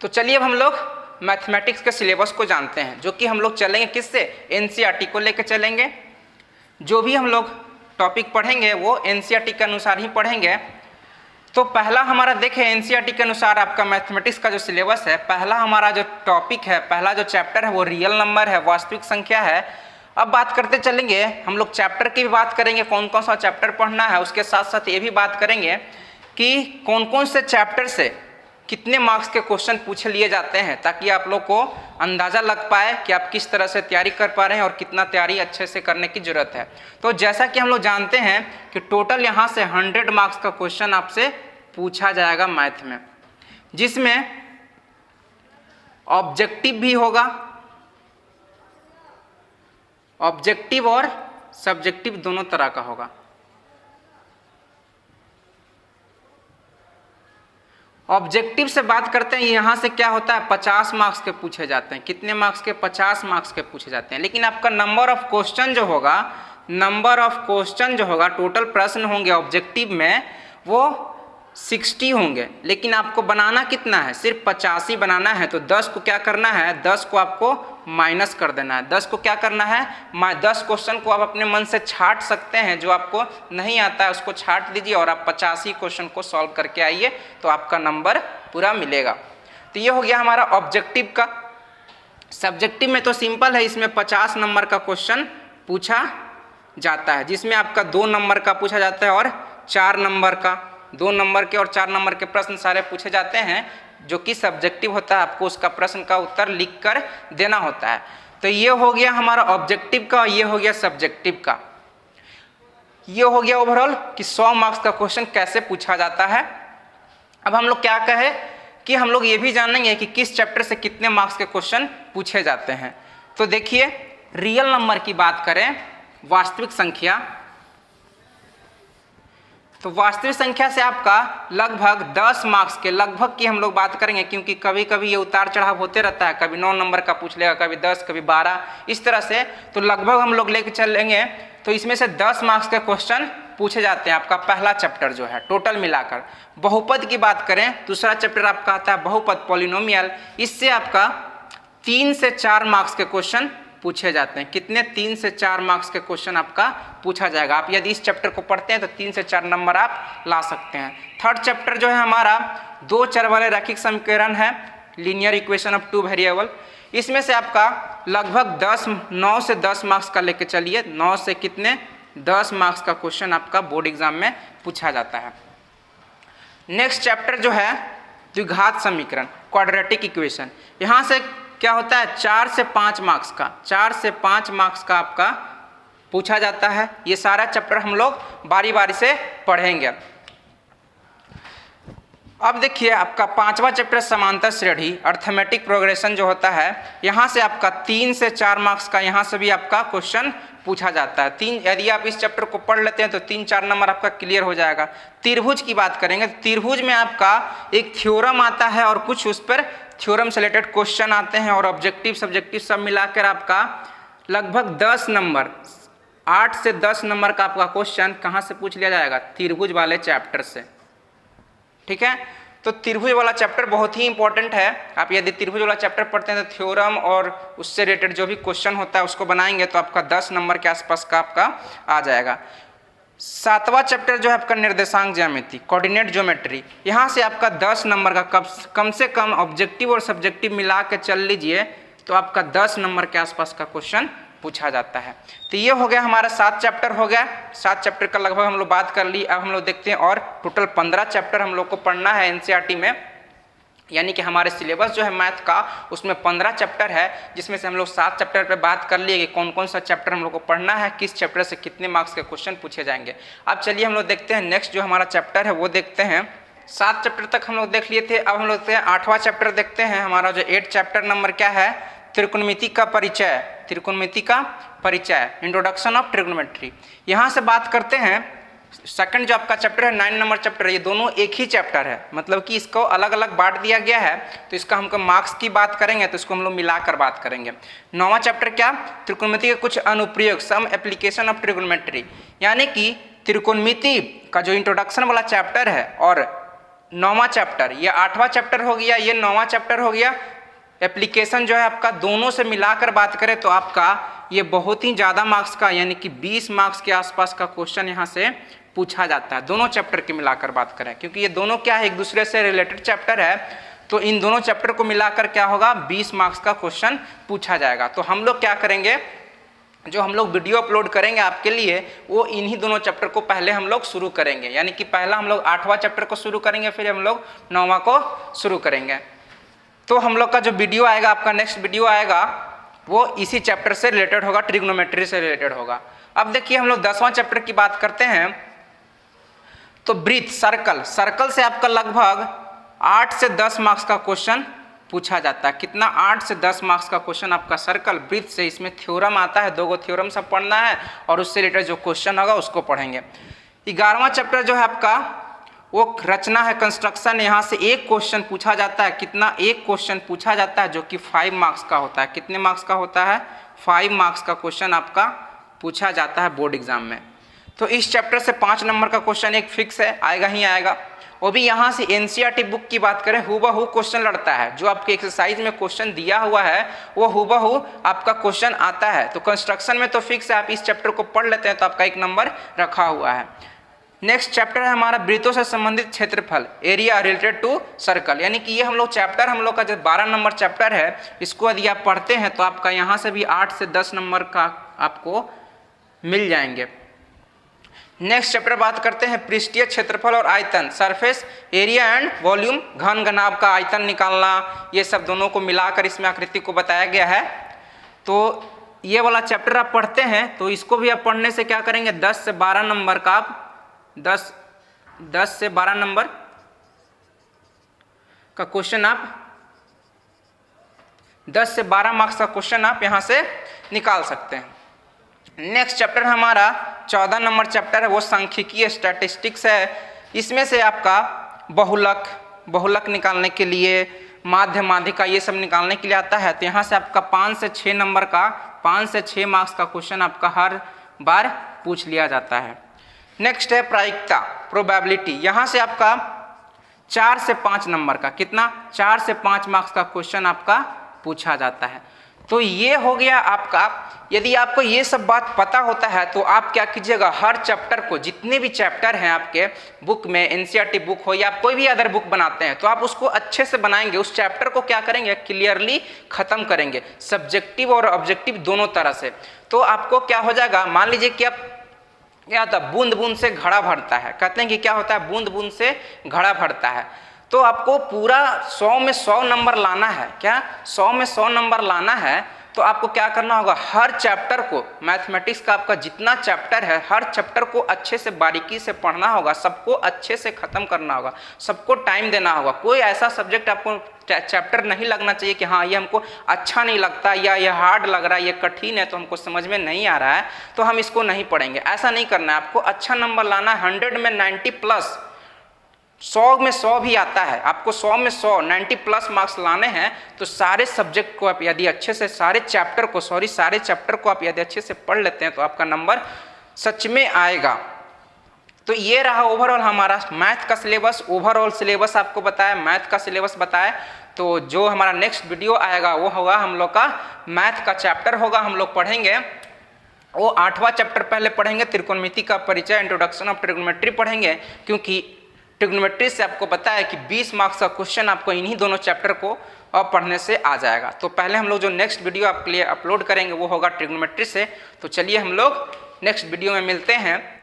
तो चलिए अब हम लोग मैथमेटिक्स के सिलेबस को जानते हैं, जो कि हम लोग चलेंगे किससे, एनसीईआरटी को लेकर चलेंगे। जो भी हम लोग टॉपिक पढ़ेंगे वो एनसीईआरटी के अनुसार ही पढ़ेंगे। तो पहला हमारा देखें एनसीईआरटी के अनुसार आपका मैथमेटिक्स का जो सिलेबस है, पहला हमारा जो टॉपिक है, पहला जो चैप्टर है वो रियल नंबर है, वास्तविक संख्या है। अब बात करते चलेंगे हम लोग चैप्टर की भी बात करेंगे, कौन कौन सा चैप्टर पढ़ना है, उसके साथ साथ ये भी बात करेंगे कि कौन कौन से चैप्टर से कितने मार्क्स के क्वेश्चन पूछ लिए जाते हैं, ताकि आप लोग को अंदाज़ा लग पाए कि आप किस तरह से तैयारी कर पा रहे हैं और कितना तैयारी अच्छे से करने की ज़रूरत है। तो जैसा कि हम लोग जानते हैं कि टोटल यहाँ से 100 मार्क्स का क्वेश्चन आपसे पूछा जाएगा मैथ में, जिसमें ऑब्जेक्टिव भी होगा, ऑब्जेक्टिव और सब्जेक्टिव दोनों तरह का होगा। ऑब्जेक्टिव से बात करते हैं, यहाँ से क्या होता है 50 मार्क्स के पूछे जाते हैं। कितने मार्क्स के, 50 मार्क्स के पूछे जाते हैं। लेकिन आपका नंबर ऑफ क्वेश्चन जो होगा, नंबर ऑफ क्वेश्चन जो होगा, टोटल प्रश्न होंगे ऑब्जेक्टिव में वो 60 होंगे। लेकिन आपको बनाना कितना है, सिर्फ 50 ही बनाना है। तो 10 को क्या करना है, 10 को आपको माइनस कर देना है। 10 को क्या करना है, 10 क्वेश्चन को आप अपने मन से छांट सकते हैं, जो आपको नहीं आता है उसको छांट दीजिए और आप 85 क्वेश्चन को सॉल्व करके आइए, तो आपका नंबर पूरा मिलेगा। तो ये हो गया हमारा ऑब्जेक्टिव का। सब्जेक्टिव में तो सिंपल है, इसमें 50 नंबर का क्वेश्चन पूछा जाता है, जिसमें आपका 2 नंबर का पूछा जाता है और 4 नंबर का, 2 नंबर के और 4 नंबर के प्रश्न सारे पूछे जाते हैं, जो कि सब्जेक्टिव होता है। आपको उसका प्रश्न का उत्तर लिख कर देना होता है। तो ये हो गया हमारा ऑब्जेक्टिव का, ये हो गया सब्जेक्टिव का। ये हो गया ओवरऑल कि 100 मार्क्स का क्वेश्चन कैसे पूछा जाता है। अब हम लोग क्या कहे कि हम लोग ये भी जानेंगे कि किस चैप्टर से कितने मार्क्स के क्वेश्चन पूछे जाते हैं। तो देखिए, रियल नंबर की बात करें, वास्तविक संख्या, तो वास्तविक संख्या से आपका लगभग 10 मार्क्स के, लगभग की हम लोग बात करेंगे, क्योंकि कभी कभी ये उतार चढ़ाव होते रहता है, कभी 9 नंबर का पूछ लेगा, कभी 10, कभी 12, इस तरह से। तो लगभग हम लोग लेके चलेंगे, तो इसमें से 10 मार्क्स के क्वेश्चन पूछे जाते हैं। आपका पहला चैप्टर जो है टोटल मिलाकर, बहुपद की बात करें, दूसरा चैप्टर आपका आता है बहुपद, पॉलिनोमियल। इससे आपका 3 से 4 मार्क्स के क्वेश्चन पूछे जाते हैं। कितने, 3 से 4 मार्क्स के क्वेश्चन आपका पूछा जाएगा। आप यदि इस चैप्टर को पढ़ते हैं तो 3 से 4 नंबर आप ला सकते हैं। थर्ड चैप्टर जो है हमारा 2 चर वाले रैखिक समीकरण है, लीनियर इक्वेशन ऑफ 2 वेरिएबल। इसमें से आपका लगभग 9 से 10 मार्क्स का लेके चलिए, 9 से कितने, 10 मार्क्स का क्वेश्चन आपका बोर्ड एग्जाम में पूछा जाता है। नेक्स्ट चैप्टर जो है द्विघात समीकरण, क्वाड्रेटिक इक्वेशन। यहाँ से क्या होता है, 4 से 5 मार्क्स का, 4 से 5 मार्क्स का आपका पूछा जाता है। ये सारा चैप्टर हम लोग बारी बारी से पढ़ेंगे। अब देखिए आपका 5वां चैप्टर समांतर श्रेणी, अर्थमेटिक प्रोग्रेशन जो होता है, यहाँ से आपका 3 से 4 मार्क्स का, यहाँ से भी आपका क्वेश्चन पूछा जाता है। यदि आप इस चैप्टर को पढ़ लेते हैं तो 3-4 नंबर आपका क्लियर हो जाएगा। त्रिभुज की बात करेंगे, त्रिभुज में आपका एक थ्योरम आता है और कुछ उस पर थ्योरम से रिलेटेड क्वेश्चन आते हैं, और ऑब्जेक्टिव सब्जेक्टिव सब मिलाकर आपका लगभग 10 नंबर, 8 से 10 नंबर का आपका क्वेश्चन कहाँ से पूछ लिया जाएगा, त्रिभुज वाले चैप्टर से। ठीक है, तो त्रिभुज वाला चैप्टर बहुत ही इंपॉर्टेंट है। आप यदि त्रिभुज वाला चैप्टर पढ़ते हैं तो थ्योरम और उससे रिलेटेड जो भी क्वेश्चन होता है उसको बनाएंगे तो आपका 10 नंबर के आसपास का आपका आ जाएगा। 7वां चैप्टर जो है आपका निर्देशांक ज्यामिति, कोऑर्डिनेट ज्योमेट्री। यहाँ से आपका 10 नंबर का कम से कम ऑब्जेक्टिव और सब्जेक्टिव मिला के चल लीजिए तो आपका 10 नंबर के आसपास का क्वेश्चन पूछा जाता है। तो ये हो गया हमारा 7 चैप्टर हो गया। 7 चैप्टर का लगभग हम लोग बात कर ली। अब हम लोग देखते हैं, और टोटल 15 चैप्टर हम लोग को पढ़ना है एनसीईआरटी में, यानी कि हमारे सिलेबस जो है मैथ का उसमें 15 चैप्टर है, जिसमें से हम लोग 7 चैप्टर पे बात कर लिए कि कौन कौन सा चैप्टर हम लोग को पढ़ना है, किस चैप्टर से कितने मार्क्स के क्वेश्चन पूछे जाएंगे। अब चलिए हम लोग देखते हैं नेक्स्ट जो हमारा चैप्टर है वो देखते हैं। 7 चैप्टर तक हम लोग देख लिए थे। अब हम लोग देखते हैं 8वां चैप्टर देखते हैं। हमारा जो 8 चैप्टर नंबर क्या है, त्रिकोणमिति का परिचय, त्रिकोणमिति का परिचय, इंट्रोडक्शन ऑफ ट्रिग्नोमेट्री। यहाँ से बात करते हैं। सेकंड जो आपका चैप्टर है 9 नंबर चैप्टर, ये दोनों एक ही चैप्टर है, मतलब कि इसको अलग अलग बांट दिया गया है। तो इसका हमको मार्क्स की बात करेंगे तो इसको हम लोग मिलाकर बात करेंगे। 9वां चैप्टर क्या, त्रिकोणमिति के कुछ अनुप्रयोग, सम एप्लीकेशन ऑफ ट्रिग्नोमेट्री, यानी कि त्रिकोणमिति का जो इंट्रोडक्शन वाला चैप्टर है और 9वां चैप्टर, ये 8वां चैप्टर हो गया, ये 9वां चैप्टर हो गया। एप्लीकेशन जो है आपका दोनों से मिलाकर बात करें तो आपका ये बहुत ही ज़्यादा मार्क्स का यानी कि 20 मार्क्स के आसपास का क्वेश्चन यहाँ से पूछा जाता है, दोनों चैप्टर की मिलाकर बात करें, क्योंकि ये दोनों क्या है, एक दूसरे से रिलेटेड चैप्टर है। तो इन दोनों चैप्टर को मिलाकर क्या होगा, 20 मार्क्स का क्वेश्चन पूछा जाएगा। तो हम लोग क्या करेंगे, जो हम लोग वीडियो अपलोड करेंगे आपके लिए, वो इन्हीं दोनों चैप्टर को पहले हम लोग शुरू करेंगे, यानी कि पहला हम लोग 8वां चैप्टर को शुरू करेंगे, फिर हम लोग 9वां को शुरू करेंगे। तो हम लोग का जो वीडियो आएगा, आपका नेक्स्ट वीडियो आएगा, वो इसी चैप्टर से रिलेटेड होगा, ट्रिग्नोमेट्री से रिलेटेड होगा। अब देखिए हम लोग 10वां चैप्टर की बात करते हैं। तो ब्रीथ, सर्कल, सर्कल से आपका लगभग 8 से 10 मार्क्स का क्वेश्चन पूछा जाता है। कितना, 8 से 10 मार्क्स का क्वेश्चन आपका सर्कल ब्रीथ से। इसमें थ्योरम आता है, 2 थ्योरम सब पढ़ना है और उससे रिलेटेड जो क्वेश्चन होगा उसको पढ़ेंगे। 11वां चैप्टर जो है आपका वो रचना है, कंस्ट्रक्शन। यहाँ से एक क्वेश्चन पूछा जाता है। कितना, एक क्वेश्चन पूछा जाता है जो कि 5 मार्क्स का होता है। कितने मार्क्स का होता है, 5 मार्क्स का क्वेश्चन आपका पूछा जाता है बोर्ड एग्जाम में। तो इस चैप्टर से 5 नंबर का क्वेश्चन एक फिक्स है, आएगा ही आएगा। वो भी यहाँ से एनसीईआरटी बुक की बात करें, हूबहू क्वेश्चन लड़ता है। जो आपके एक्सरसाइज में क्वेश्चन दिया हुआ है वो हूबहू आपका क्वेश्चन आता है। तो कंस्ट्रक्शन में तो फिक्स है, आप इस चैप्टर को पढ़ लेते हैं तो आपका 1 नंबर रखा हुआ है। नेक्स्ट चैप्टर है हमारा वृत्तों से संबंधित क्षेत्रफल, एरिया रिलेटेड टू सर्कल। यानी कि ये हम लोग चैप्टर, हम लोग का जो 12 नंबर चैप्टर है, इसको यदि आप पढ़ते हैं तो आपका यहाँ से भी 8 से 10 नंबर का आपको मिल जाएंगे। नेक्स्ट चैप्टर बात करते हैं पृष्ठीय क्षेत्रफल और आयतन, सरफेस एरिया एंड वॉल्यूम, घन घनाभ का आयतन निकालना, ये सब दोनों को मिलाकर इसमें आकृति को बताया गया है। तो ये वाला चैप्टर आप पढ़ते हैं तो इसको भी आप पढ़ने से क्या करेंगे, 10 से 12 नंबर का आप 10 से 12 नंबर का क्वेश्चन आप 10 से 12 मार्क्स का क्वेश्चन आप यहाँ से निकाल सकते हैं। नेक्स्ट चैप्टर हमारा 14 नंबर चैप्टर है, वो सांख्यिकीय स्टैटिस्टिक्स है। इसमें से आपका बहुलक निकालने के लिए, माध्य माध्यिका, ये सब निकालने के लिए आता है। तो यहाँ से आपका 5 से 6 नंबर का, 5 से 6 मार्क्स का क्वेश्चन आपका हर बार पूछ लिया जाता है। नेक्स्ट है प्रायिकता, प्रोबेबिलिटी। यहाँ से आपका 4 से 5 नंबर का, कितना, 4 से 5 मार्क्स का क्वेश्चन आपका पूछा जाता है। तो ये हो गया आपका। यदि आपको ये सब बात पता होता है तो आप क्या कीजिएगा, हर चैप्टर को, जितने भी चैप्टर हैं आपके बुक में, एनसीईआरटी बुक हो या कोई भी अदर बुक बनाते हैं, तो आप उसको अच्छे से बनाएंगे। उस चैप्टर को क्या करेंगे, क्लियरली खत्म करेंगे, सब्जेक्टिव और ऑब्जेक्टिव दोनों तरह से। तो आपको क्या हो जाएगा, मान लीजिए कि आप, क्या होता है, बूंद बूंद से घड़ा भरता है, कहते हैं कि क्या होता है, बूंद बूंद से घड़ा भरता है। तो आपको पूरा 100 में 100 नंबर लाना है। क्या, 100 में 100 नंबर लाना है तो आपको क्या करना होगा, हर चैप्टर को, मैथमेटिक्स का आपका जितना चैप्टर है, हर चैप्टर को अच्छे से बारीकी से पढ़ना होगा, सबको अच्छे से खत्म करना होगा, सबको टाइम देना होगा। कोई ऐसा सब्जेक्ट आपको चैप्टर नहीं लगना चाहिए कि हाँ ये हमको अच्छा नहीं लगता, या ये हार्ड लग रहा है, ये कठिन है, तो हमको समझ में नहीं आ रहा है तो हम इसको नहीं पढ़ेंगे। ऐसा नहीं करना है, आपको अच्छा नंबर लाना है। 100 में 90 प्लस, 100 में 100 भी आता है, आपको 100 में 100 90 प्लस मार्क्स लाने हैं। तो सारे सब्जेक्ट को आप यदि अच्छे से, सारे चैप्टर को आप यदि अच्छे से पढ़ लेते हैं तो आपका नंबर सच में आएगा। तो ये रहा ओवरऑल हमारा मैथ का सिलेबस, ओवरऑल सिलेबस आपको बताया, मैथ का सिलेबस बताया। तो जो हमारा नेक्स्ट वीडियो आएगा वो होगा हम लोग का मैथ का चैप्टर होगा, हम लोग पढ़ेंगे वो 8वां चैप्टर पहले पढ़ेंगे, त्रिकोणमिति का परिचय, इंट्रोडक्शन ऑफ ट्रिग्नोमेट्री पढ़ेंगे। क्योंकि ट्रिग्नोमेट्री से आपको पता है कि 20 मार्क्स का क्वेश्चन आपको इन्हीं दोनों चैप्टर को अब पढ़ने से आ जाएगा। तो पहले हम लोग जो नेक्स्ट वीडियो आपके लिए अपलोड करेंगे वो होगा ट्रिग्नोमेट्री से। तो चलिए हम लोग नेक्स्ट वीडियो में मिलते हैं।